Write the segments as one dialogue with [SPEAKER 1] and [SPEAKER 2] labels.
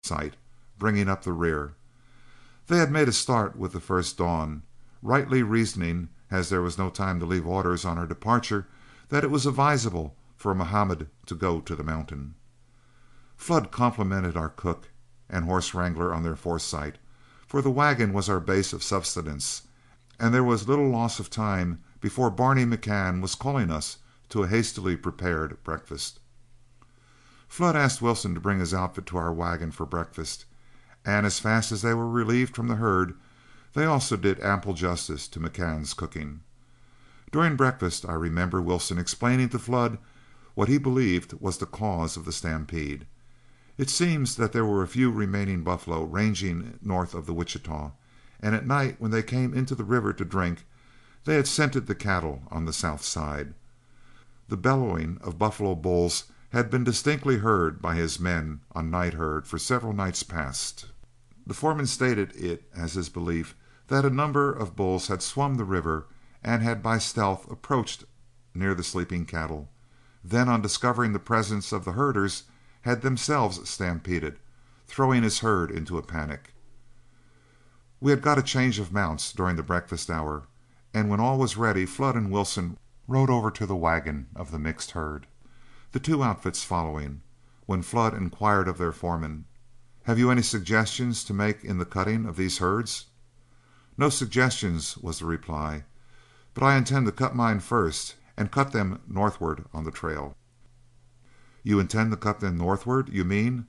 [SPEAKER 1] sight, bringing up the rear. They had made a start with the first dawn, rightly reasoning, as there was no time to leave orders on our departure, that it was advisable for Muhammad to go to the mountain. Flood complimented our cook and horse wrangler on their foresight, for the wagon was our base of sustenance, and there was little loss of time before Barney McCann was calling us to a hastily prepared breakfast. Flood asked Wilson to bring his outfit to our wagon for breakfast, and as fast as they were relieved from the herd, they also did ample justice to McCann's cooking. During breakfast, I remember Wilson explaining to Flood what he believed was the cause of the stampede. It seems that there were a few remaining buffalo ranging north of the Wichita, and at night when they came into the river to drink, they had scented the cattle on the south side. The bellowing of buffalo bulls had been distinctly heard by his men on night herd for several nights past. The foreman stated it as his belief that a number of bulls had swum the river and had by stealth approached near the sleeping cattle, then on discovering the presence of the herders had themselves stampeded, throwing his herd into a panic. We had got a change of mounts during the breakfast hour, and when all was ready, Flood and Wilson rode over to the wagon of the mixed herd, the two outfits following, when Flood inquired of their foreman, "Have you any suggestions to make in the cutting of these herds?" "No suggestions," was the reply, "but I intend to cut mine first and cut them northward on the trail." "You intend to cut them northward, you mean,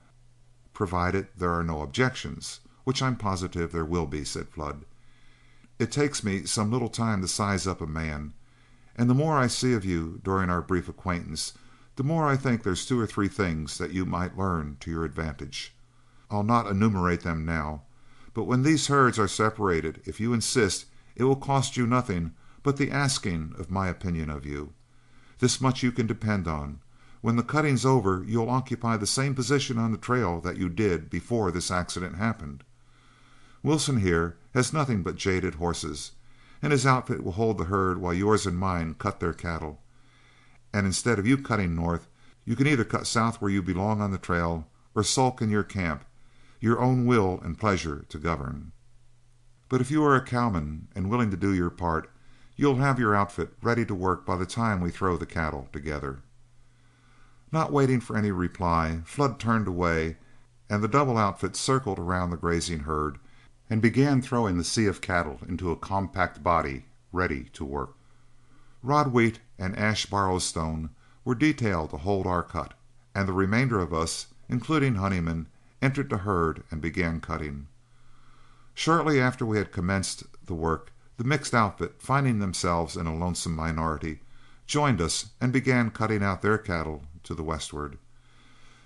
[SPEAKER 1] provided there are no objections, which I'm positive there will be," said Flood. "It takes me some little time to size up a man, and the more I see of you during our brief acquaintance, the more I think there's two or three things that you might learn to your advantage. I'll not enumerate them now, but when these herds are separated, if you insist, it will cost you nothing but the asking of my opinion of you. This much you can depend on. When the cutting's over, you'll occupy the same position on the trail that you did before this accident happened. Wilson here has nothing but jaded horses, and his outfit will hold the herd while yours and mine cut their cattle. And instead of you cutting north, you can either cut south where you belong on the trail, or sulk in your camp, your own will and pleasure to govern. But if you are a cowman and willing to do your part, you'll have your outfit ready to work by the time we throw the cattle together." Not waiting for any reply, Flood turned away, and the double outfit circled around the grazing herd and began throwing the sea of cattle into a compact body, ready to work. Rod Wheat and Ash Borrowstone were detailed to hold our cut, and the remainder of us, including Honeyman, entered the herd and began cutting. Shortly after we had commenced the work, the mixed outfit, finding themselves in a lonesome minority, joined us and began cutting out their cattle to the westward.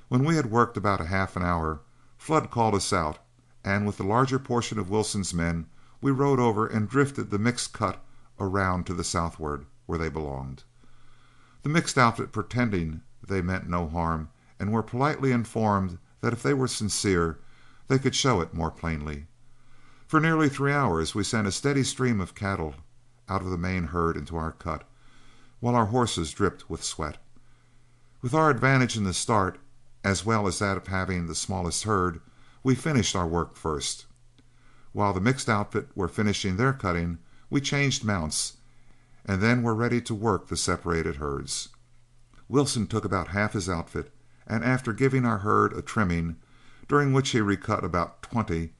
[SPEAKER 1] When we had worked about a half an hour, Flood called us out, and with the larger portion of Wilson's men, we rode over and drifted the mixed cut around to the southward, where they belonged. The mixed outfit pretending they meant no harm, and were politely informed that if they were sincere, they could show it more plainly. For nearly 3 hours we sent a steady stream of cattle out of the main herd into our cut, while our horses dripped with sweat. With our advantage in the start, as well as that of having the smallest herd, we finished our work first. While the mixed outfit were finishing their cutting, we changed mounts, and then were ready to work the separated herds. Wilson took about half his outfit, and after giving our herd a trimming, during which he recut about 20,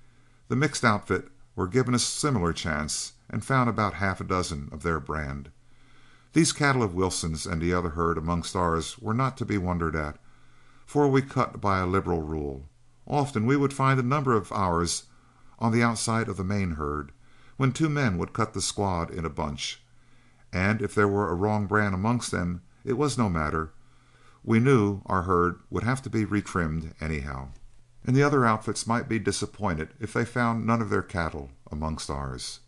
[SPEAKER 1] the mixed outfit were given a similar chance and found about half a dozen of their brand. These cattle of Wilson's and the other herd amongst ours were not to be wondered at, for we cut by a liberal rule. Often we would find a number of ours on the outside of the main herd, when 2 men would cut the squad in a bunch, and if there were a wrong brand amongst them, it was no matter. We knew our herd would have to be retrimmed anyhow, and the other outfits might be disappointed if they found none of their cattle amongst ours.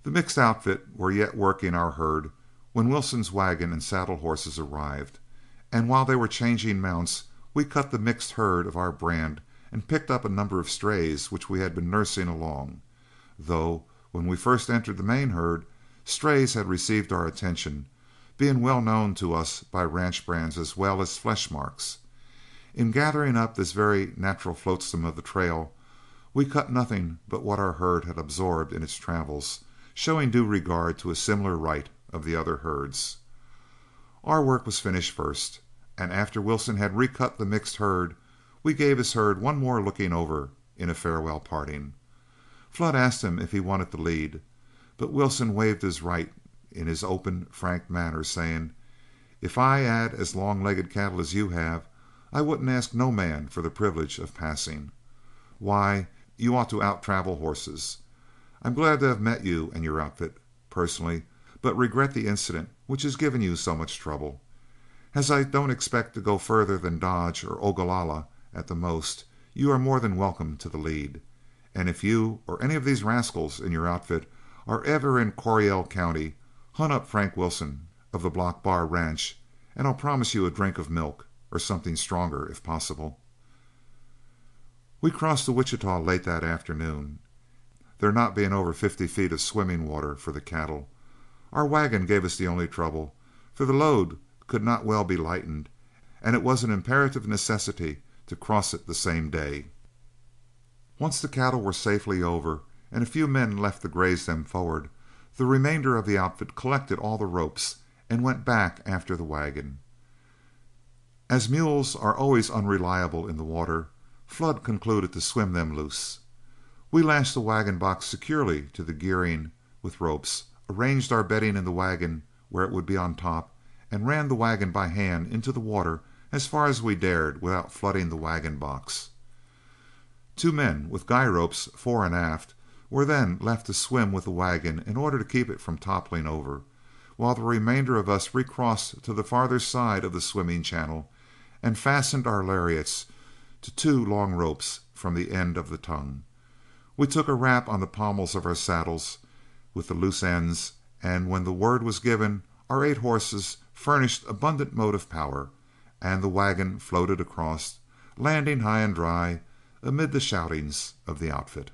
[SPEAKER 1] The mixed outfit were yet working our herd when Wilson's wagon and saddle horses arrived, and while they were changing mounts, we cut the mixed herd of our brand and picked up a number of strays which we had been nursing along, though when we first entered the main herd, strays had received our attention, being well known to us by ranch brands as well as flesh marks. In gathering up this very natural flotsam of the trail, we cut nothing but what our herd had absorbed in its travels, showing due regard to a similar right of the other herds. Our work was finished first, and after Wilson had recut the mixed herd, we gave his herd one more looking over in a farewell parting. Flood asked him if he wanted the lead, but Wilson waived his right in his open, frank manner, saying, "If I had as long-legged cattle as you have, I wouldn't ask no man for the privilege of passing. Why, you ought to out-travel horses. I'm glad to have met you and your outfit, personally, but regret the incident which has given you so much trouble. As I don't expect to go further than Dodge or Ogallala at the most, you are more than welcome to the lead. And if you or any of these rascals in your outfit are ever in Coryell County, hunt up Frank Wilson of the Block Bar Ranch, and I'll promise you a drink of milk, or something stronger if possible." We crossed the Wichita late that afternoon, there not being over 50 feet of swimming water for the cattle. Our wagon gave us the only trouble, for the load could not well be lightened, and it was an imperative necessity to cross it the same day. Once the cattle were safely over, and a few men left to graze them forward, the remainder of the outfit collected all the ropes and went back after the wagon. As mules are always unreliable in the water, Flood concluded to swim them loose. We lashed the wagon box securely to the gearing with ropes, arranged our bedding in the wagon where it would be on top, and ran the wagon by hand into the water as far as we dared without flooding the wagon box. 2 men with guy ropes fore and aft were then left to swim with the wagon in order to keep it from toppling over, while the remainder of us recrossed to the farther side of the swimming channel and fastened our lariats to 2 long ropes from the end of the tongue. We took a wrap on the pommels of our saddles with the loose ends, and when the word was given, our 8 horses furnished abundant motive power, and the wagon floated across, landing high and dry amid the shoutings of the outfit.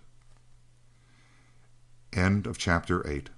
[SPEAKER 1] End of chapter 8.